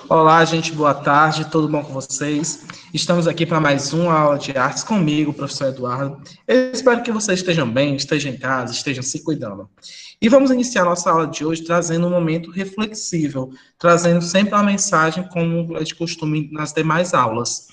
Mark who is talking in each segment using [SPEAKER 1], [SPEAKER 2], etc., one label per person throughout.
[SPEAKER 1] Olá, gente, boa tarde, tudo bom com vocês? Estamos aqui para mais uma aula de artes comigo, professor Eduardo. Eu espero que vocês estejam bem, estejam em casa, estejam se cuidando. E vamos iniciar nossa aula de hoje trazendo um momento reflexível, trazendo sempre uma mensagem como é de costume nas demais aulas.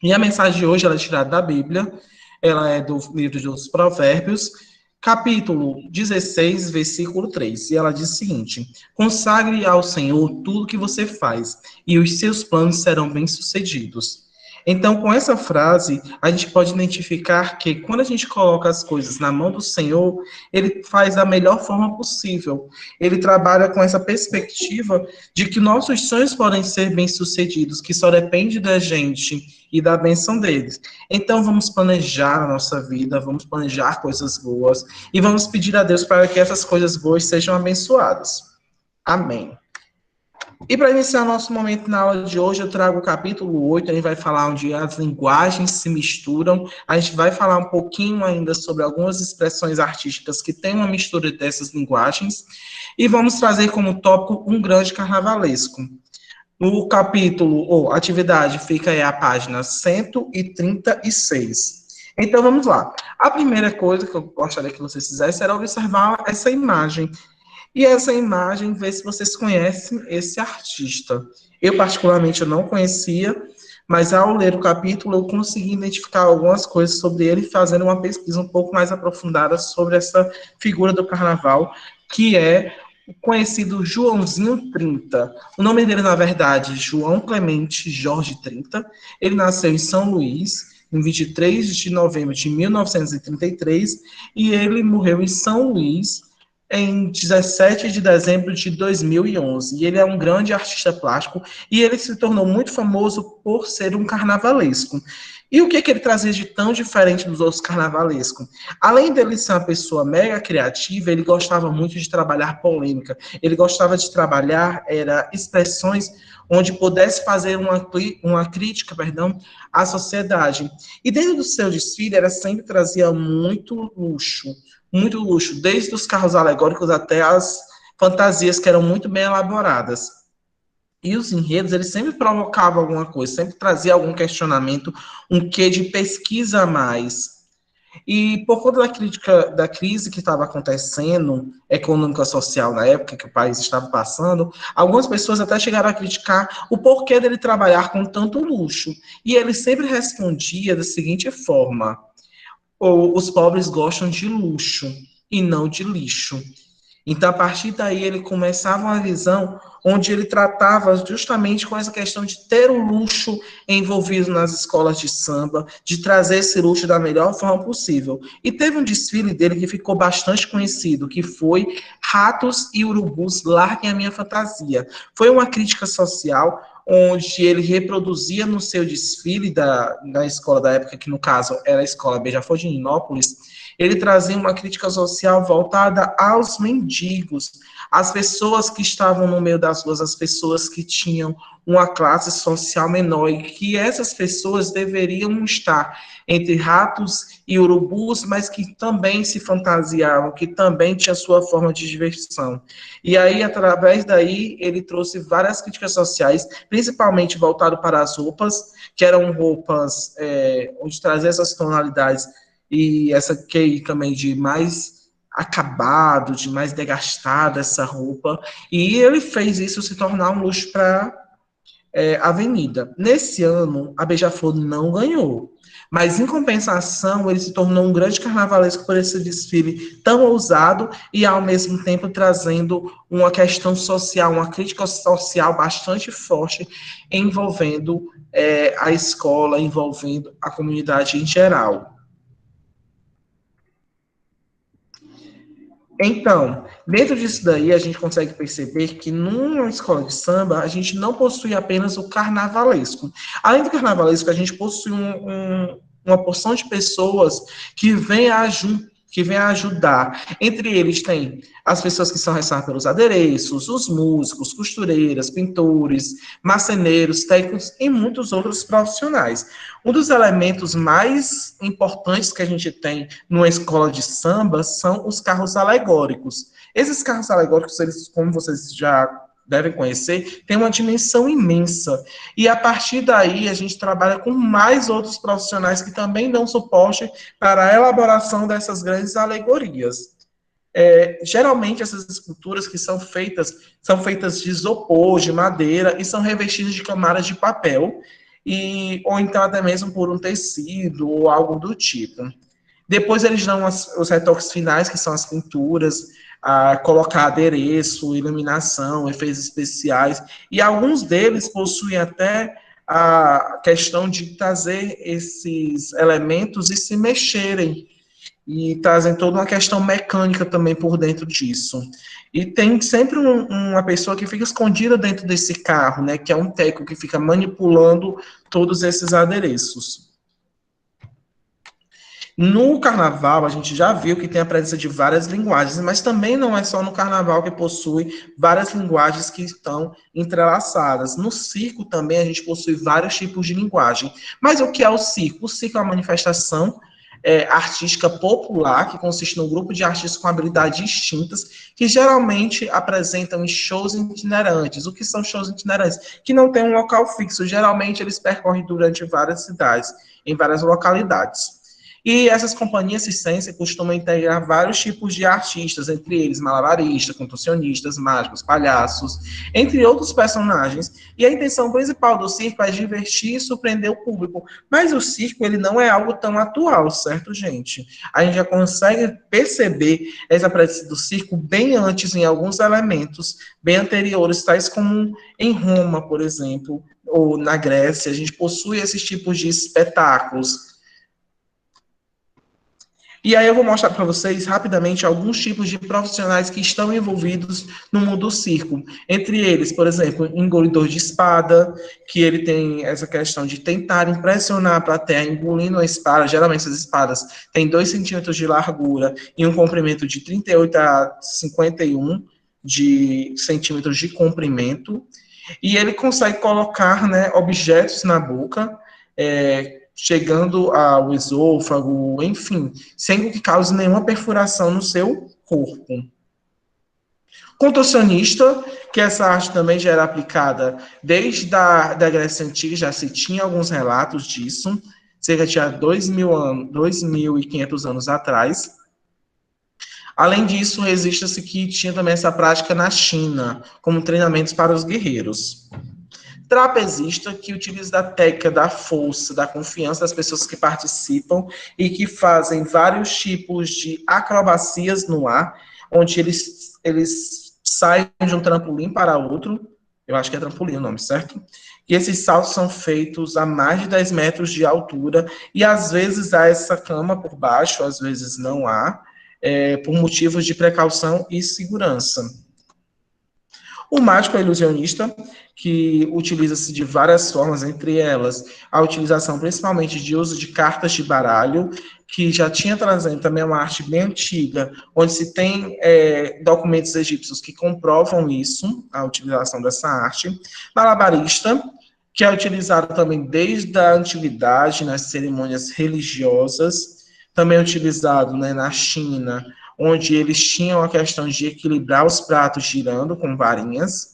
[SPEAKER 1] E a mensagem de hoje ela é tirada da Bíblia, ela é do livro dos Provérbios, capítulo 16, versículo 3. E ela diz o seguinte: consagre ao Senhor tudo que você faz, e os seus planos serão bem-sucedidos. Então, com essa frase, a gente pode identificar que quando a gente coloca as coisas na mão do Senhor, ele faz da melhor forma possível. Ele trabalha com essa perspectiva de que nossos sonhos podem ser bem-sucedidos, que só depende da gente e da bênção deles. Então, vamos planejar a nossa vida, vamos planejar coisas boas e vamos pedir a Deus para que essas coisas boas sejam abençoadas. Amém. E para iniciar nosso momento na aula de hoje, eu trago o capítulo 8, a gente vai falar onde as linguagens se misturam, a gente vai falar um pouquinho ainda sobre algumas expressões artísticas que têm uma mistura dessas linguagens, e vamos trazer como tópico um grande carnavalesco. No capítulo, ou atividade, fica aí a página 136. Então, vamos lá. A primeira coisa que eu gostaria que vocês fizessem era observar essa imagem. E essa imagem, ver se vocês conhecem esse artista. Eu, particularmente, eu não conhecia, mas ao ler o capítulo, eu consegui identificar algumas coisas sobre ele, fazendo uma pesquisa um pouco mais aprofundada sobre essa figura do carnaval, que é o conhecido Joãozinho 30. O nome dele, na verdade, João Clemente Jorge 30. Ele nasceu em São Luís, em 23 de novembro de 1933, e ele morreu em São Luís, em 17 de dezembro de 2011. E ele é um grande artista plástico e ele se tornou muito famoso por ser um carnavalesco. E o que ele trazia de tão diferente dos outros carnavalescos? Além dele ser uma pessoa mega criativa, ele gostava muito de trabalhar polêmica. Ele gostava de trabalhar expressões onde pudesse fazer uma crítica, à sociedade. E dentro do seu desfile, ele sempre trazia muito luxo, desde os carros alegóricos até as fantasias que eram muito bem elaboradas. E os enredos, eles sempre provocavam alguma coisa, sempre trazia algum questionamento, um quê de pesquisa a mais. E por conta da crise que estava acontecendo, econômica social na época que o país estava passando, algumas pessoas até chegaram a criticar o porquê dele trabalhar com tanto luxo. E ele sempre respondia da seguinte forma: os pobres gostam de luxo e não de lixo. Então, a partir daí, ele começava uma visão onde ele tratava justamente com essa questão de ter o luxo envolvido nas escolas de samba, de trazer esse luxo da melhor forma possível. E teve um desfile dele que ficou bastante conhecido, que foi Ratos e Urubus, Larguem a Minha Fantasia. Foi uma crítica social onde ele reproduzia no seu desfile da escola da época, que no caso era a escola Beija-Flor de Ninópolis, ele trazia uma crítica social voltada aos mendigos, às pessoas que estavam no meio das ruas, as pessoas que tinham uma classe social menor, e que essas pessoas deveriam estar entre ratos e urubus, mas que também se fantasiavam, que também tinha sua forma de diversão. E aí, através daí, ele trouxe várias críticas sociais, principalmente voltado para as roupas, que eram roupas onde trazia essas tonalidades e essa QI também de mais acabado, de mais desgastada essa roupa, e ele fez isso se tornar um luxo para a avenida. Nesse ano, a Beija-Flor não ganhou, mas em compensação, ele se tornou um grande carnavalesco por esse desfile tão ousado e ao mesmo tempo trazendo uma questão social, uma crítica social bastante forte envolvendo a escola, envolvendo a comunidade em geral. Então, dentro disso daí, a gente consegue perceber que numa escola de samba, a gente não possui apenas o carnavalesco. Além do carnavalesco, a gente possui uma porção de pessoas que vem a ajudar. Entre eles tem as pessoas que são responsáveis pelos adereços, os músicos, costureiras, pintores, marceneiros, técnicos e muitos outros profissionais. Um dos elementos mais importantes que a gente tem numa escola de samba são os carros alegóricos. Esses carros alegóricos, eles, como vocês já devem conhecer, tem uma dimensão imensa. E a partir daí, a gente trabalha com mais outros profissionais que também dão suporte para a elaboração dessas grandes alegorias. Geralmente, essas esculturas que são feitas de isopor, de madeira, e são revestidas de camadas de papel, ou então até mesmo por um tecido ou algo do tipo. Depois eles dão os retoques finais, que são as pinturas, colocar adereço, iluminação, efeitos especiais, e alguns deles possuem até a questão de trazer esses elementos e se mexerem, e trazem toda uma questão mecânica também por dentro disso. E tem sempre uma pessoa que fica escondida dentro desse carro, né, que é um técnico que fica manipulando todos esses adereços. No carnaval, a gente já viu que tem a presença de várias linguagens, mas também não é só no carnaval que possui várias linguagens que estão entrelaçadas. No circo também a gente possui vários tipos de linguagem. Mas o que é o circo? O circo é uma manifestação artística popular, que consiste num grupo de artistas com habilidades distintas, que geralmente apresentam em shows itinerantes. O que são shows itinerantes? Que não tem um local fixo. Geralmente eles percorrem durante várias cidades, em várias localidades. E essas companhias circenses costumam integrar vários tipos de artistas, entre eles malabaristas, contorcionistas, mágicos, palhaços, entre outros personagens. E a intenção principal do circo é divertir e surpreender o público. Mas o circo, ele não é algo tão atual, certo, gente? A gente já consegue perceber essa presença do circo bem antes em alguns elementos, bem anteriores, tais como em Roma, por exemplo, ou na Grécia. A gente possui esses tipos de espetáculos. E aí eu vou mostrar para vocês rapidamente alguns tipos de profissionais que estão envolvidos no mundo do circo. Entre eles, por exemplo, engolidor de espada, que ele tem essa questão de tentar impressionar a plateia engolindo a espada. Geralmente essas espadas têm 2 centímetros de largura e um comprimento de 38 a 51 centímetros de comprimento. E ele consegue colocar, né, objetos na boca, chegando ao esôfago, enfim, sem que cause nenhuma perfuração no seu corpo. Contorcionista, que essa arte também já era aplicada desde a da Grécia Antiga, já se tinha alguns relatos disso, cerca de 2.500 anos atrás. Além disso, registra-se que tinha também essa prática na China, como treinamentos para os guerreiros. Trapezista, que utiliza da técnica da força, da confiança das pessoas que participam e que fazem vários tipos de acrobacias no ar, onde eles saem de um trampolim para outro, eu acho que é trampolim o nome, certo? E esses saltos são feitos a mais de 10 metros de altura, e às vezes há essa cama por baixo, às vezes não há, por motivos de precaução e segurança. O mágico é ilusionista, que utiliza-se de várias formas, entre elas a utilização principalmente de uso de cartas de baralho, que já tinha trazendo também uma arte bem antiga, onde se tem documentos egípcios que comprovam isso, a utilização dessa arte. Malabarista, que é utilizado também desde a antiguidade, nas cerimônias religiosas, também é utilizado, né, na China, onde eles tinham a questão de equilibrar os pratos girando com varinhas.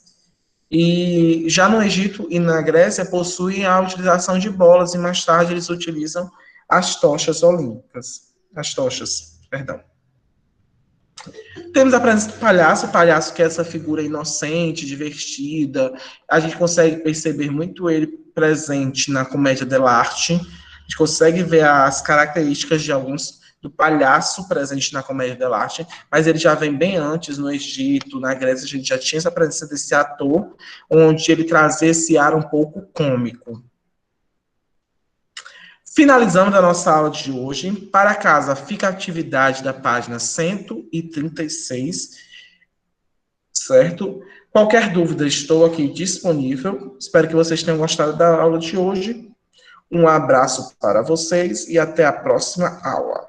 [SPEAKER 1] E já no Egito e na Grécia possuem a utilização de bolas, e mais tarde eles utilizam as tochas olímpicas. As tochas, perdão. Temos a presença do palhaço, o palhaço que é essa figura inocente, divertida. A gente consegue perceber muito ele presente na comédia dell'arte. A gente consegue ver as características de alguns do palhaço presente na comédia dell'arte, mas ele já vem bem antes, no Egito, na Grécia, a gente já tinha essa presença desse ator, onde ele trazia esse ar um pouco cômico. Finalizamos a nossa aula de hoje. Para casa, fica a atividade da página 136, certo? Qualquer dúvida, estou aqui disponível. Espero que vocês tenham gostado da aula de hoje. Um abraço para vocês e até a próxima aula.